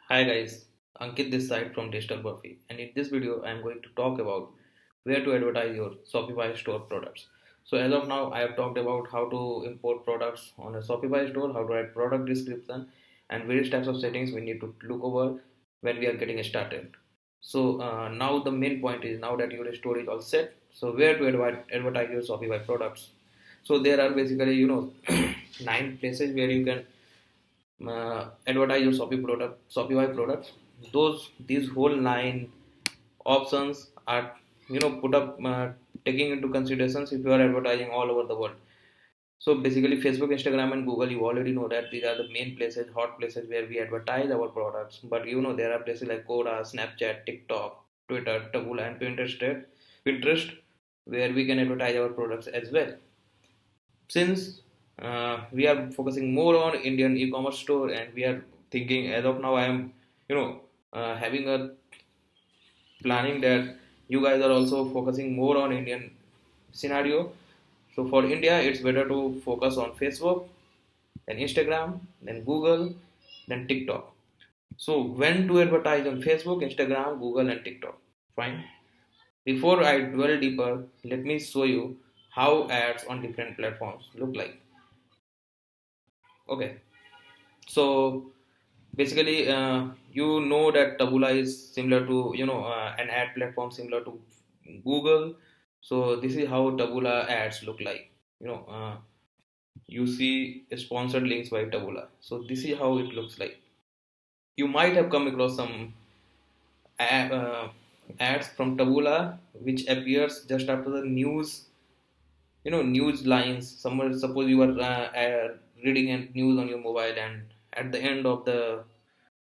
Hi guys, Ankit this side from Digital Barfi, and in this video I am going to talk about where to advertise your Shopify store products. So as of now I have talked about how to import products on a Shopify store, how to write product description and various types of settings we need to look over when we are getting started. So now the main point is now that your store is all set, so where to advertise your Shopify products. So there are basically 9 places where you can advertise your Shopify products. These whole 9 options are put up taking into considerations if you are advertising all over the world. So basically, Facebook, Instagram, and Google, you already know that these are the main places, hot places where we advertise our products. But there are places like Quora, Snapchat, TikTok, Twitter, Tabouleh, and Pinterest, where we can advertise our products as well. Since we are focusing more on Indian e-commerce store, and we are thinking as of now, I am having a planning that you guys are also focusing more on Indian scenario. So for India, it's better to focus on Facebook, then Instagram, then Google, then TikTok. So when to advertise on Facebook, Instagram, Google, and TikTok? Fine. Before I dwell deeper, let me show you how ads on different platforms look like. Okay. So basically, you know that Taboola is similar to an ad platform similar to Google. So this is how Taboola ads look like. You see sponsored links by Taboola. So this is how it looks like. You might have come across some ads from Taboola which appears just after the news. News lines. Somewhere, suppose you are reading a news on your mobile, and at the end of the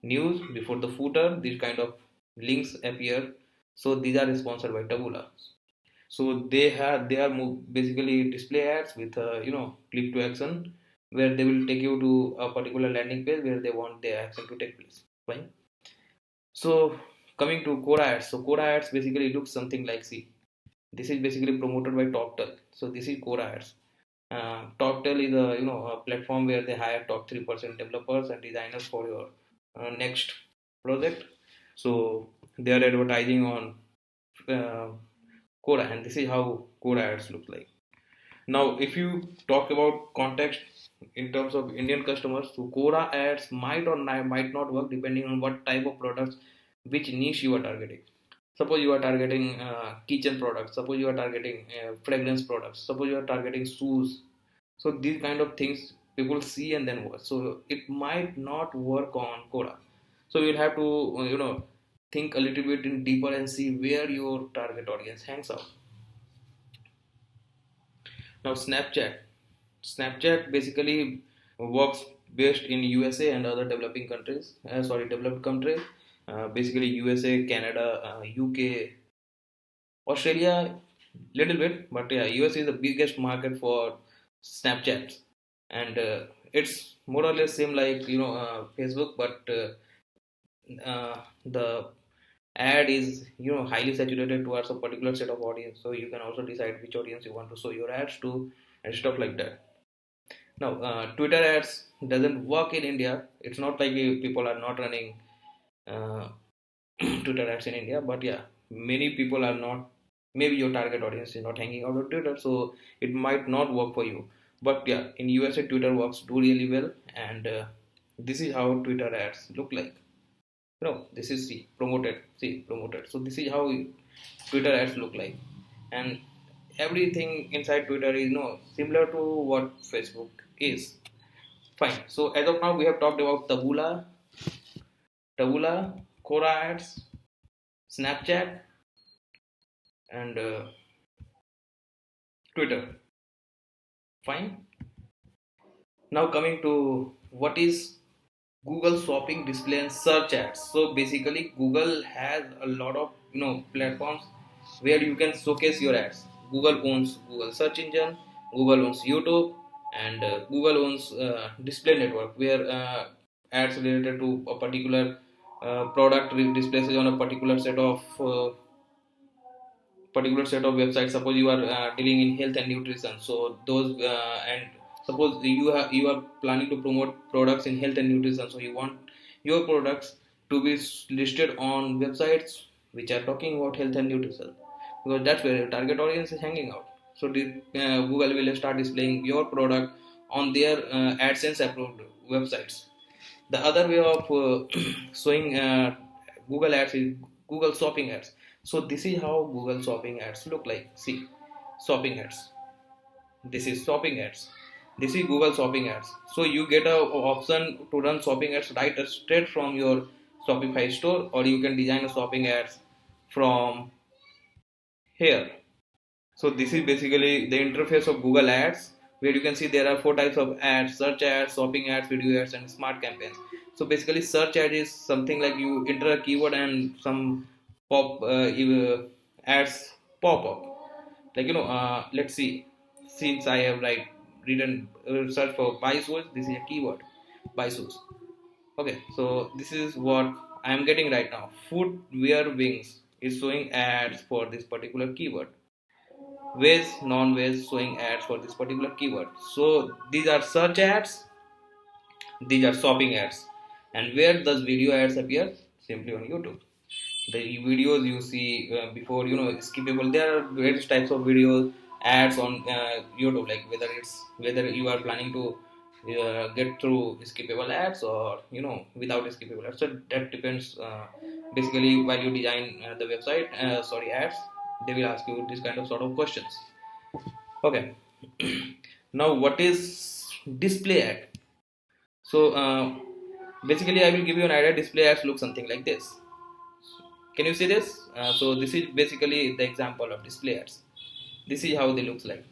news before the footer these kind of links appear. So these are sponsored by Taboola. So they are basically display ads with click to action, where they will take you to a particular landing page where they want their action to take place. Fine. So coming to Quora ads. So Quora ads basically looks something like, see, this is basically promoted by TalkTel. So this is Quora ads. TalkTel is a platform where they hire top 3% developers and designers for your next project. So they are advertising on uh, Quora, and this is how Quora ads look like. Now, if you talk about context in terms of Indian customers, so Quora ads might not work depending on what type of products, which niche you are targeting. Suppose you are targeting kitchen products. Suppose you are targeting fragrance products. Suppose you are targeting shoes. So these kind of things people see and then watch. So it might not work on Quora. So you'll have to think a little bit in deeper and see where your target audience hangs out. Now Snapchat basically works best in USA and other developing countries. Developed countries. Basically USA, Canada, UK, Australia, little bit, but yeah, US is the biggest market for Snapchat, and it's more or less same like Facebook, but the ad is highly saturated towards a particular set of audience. So you can also decide which audience you want to show your ads to and stuff like that. Now, Twitter ads doesn't work in India. It's not like people are not running uh, Twitter ads in India, but yeah, many people are not. Maybe your target audience is not hanging out on Twitter, so it might not work for you. But yeah, in USA, Twitter works do really well, and this is how Twitter ads look like. This is see promoted. So this is how Twitter ads look like, and everything inside Twitter is similar to what Facebook is. Fine. So as of now, we have talked about Taboola, Quora ads, Snapchat, and Twitter. Fine. Now coming to what is Google shopping display and search ads. So basically, Google has a lot of platforms where you can showcase your ads. Google owns Google search engine, Google owns YouTube, and Google owns display network, where ads related to a particular product displays on a particular set of websites. Suppose you are dealing in health and nutrition, so those and suppose you are planning to promote products in health and nutrition, so you want your products to be listed on websites which are talking about health and nutrition, because that's where your target audience is hanging out. So Google will start displaying your product on their AdSense approved websites. The other way of showing Google ads is Google shopping ads. So this is how Google shopping ads look like. See, shopping ads. This is shopping ads. This is Google shopping ads. So you get a option to run shopping ads right straight from your Shopify store, or you can design a shopping ads from here. So this is basically the interface of Google Ads, where you can see there are four types of ads: search ads, shopping ads, video ads, and smart campaigns. So basically, search ad is something like you enter a keyword and some pop ads pop up. Like let's see. Since I have like written search for buy shoes, this is a keyword, buy shoes. Okay, so this is what I am getting right now. Footwear wings is showing ads for this particular keyword. Veg, non-veg showing ads for this particular keyword. So these are search ads, these are shopping ads. And where does video ads appear? Simply on YouTube. The videos you see before, skippable. There are various types of videos ads on YouTube, like whether you are planning to get through skippable ads, or without skippable ads. So that depends. Basically, while you design the website, sorry, ads, they will ask you this kind of sort of questions. Okay. Now, what is display ad? So, basically, I will give you an idea. Display ads look something like this. Can you see this? So, this is basically the example of display ads. This is how they looks like.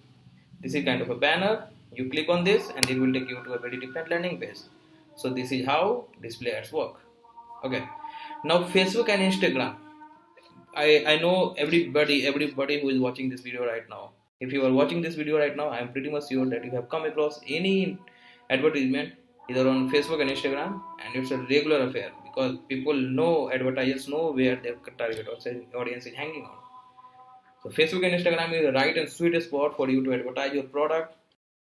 This is kind of a banner. You click on this, and it will take you to a very different landing page. So, this is how display ads work. Okay. Now, Facebook and Instagram. I know everybody who is watching this video right now. If you are watching this video right now, I am pretty much sure that you have come across any advertisement either on Facebook and Instagram, and it's a regular affair because people know, advertisers know where their target audience is hanging out. So Facebook and Instagram is the right and sweet spot for you to advertise your product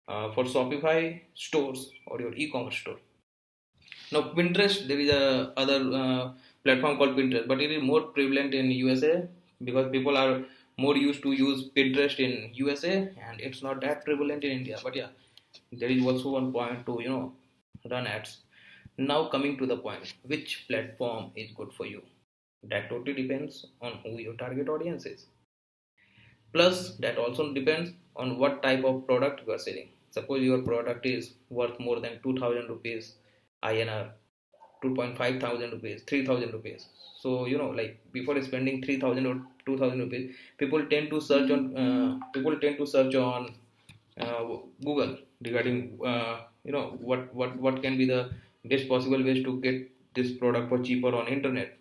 for Shopify stores or your e-commerce store. Now Pinterest, there is a other platform called Pinterest, but it is more prevalent in USA because people are more used to use Pinterest in USA, and it's not that prevalent in India. But yeah, there is also one point to run ads. Now coming to the point, which platform is good for you? That totally depends on who your target audience is. Plus, that also depends on what type of product you are selling. Suppose your product is worth more than 2000 rupees INR, 2.5 thousand rupees, 3000 rupees. So, like before spending 3000 or 2000 rupees, people tend to search on Google regarding, what can be the best possible ways to get this product for cheaper on internet.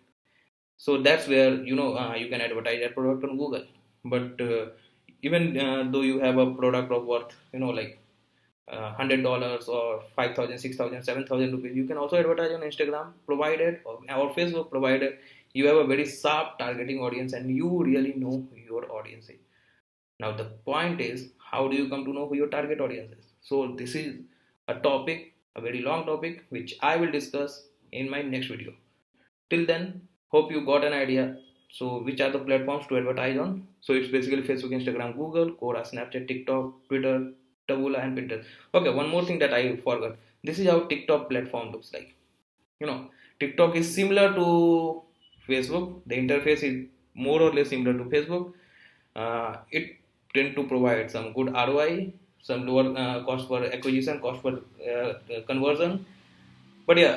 So that's where you can advertise that product on Google. But even though you have a product of worth like $100 or 5,000, 6,000, 7,000 rupees, you can also advertise on Instagram provided, or Facebook provided you have a very sharp targeting audience and you really know who your audience is. Now the point is, how do you come to know who your target audience is? So this is a topic, a very long topic, which I will discuss in my next video. Till then, hope you got an idea. So, which are the platforms to advertise on? So, it's basically Facebook, Instagram, Google, Quora, Snapchat, TikTok, Twitter, Taboola, and Pinterest. Okay, one more thing that I forgot. This is how TikTok platform looks like. TikTok is similar to Facebook. The interface is more or less similar to Facebook. It tend to provide some good ROI, some lower cost per acquisition, cost per conversion. But yeah.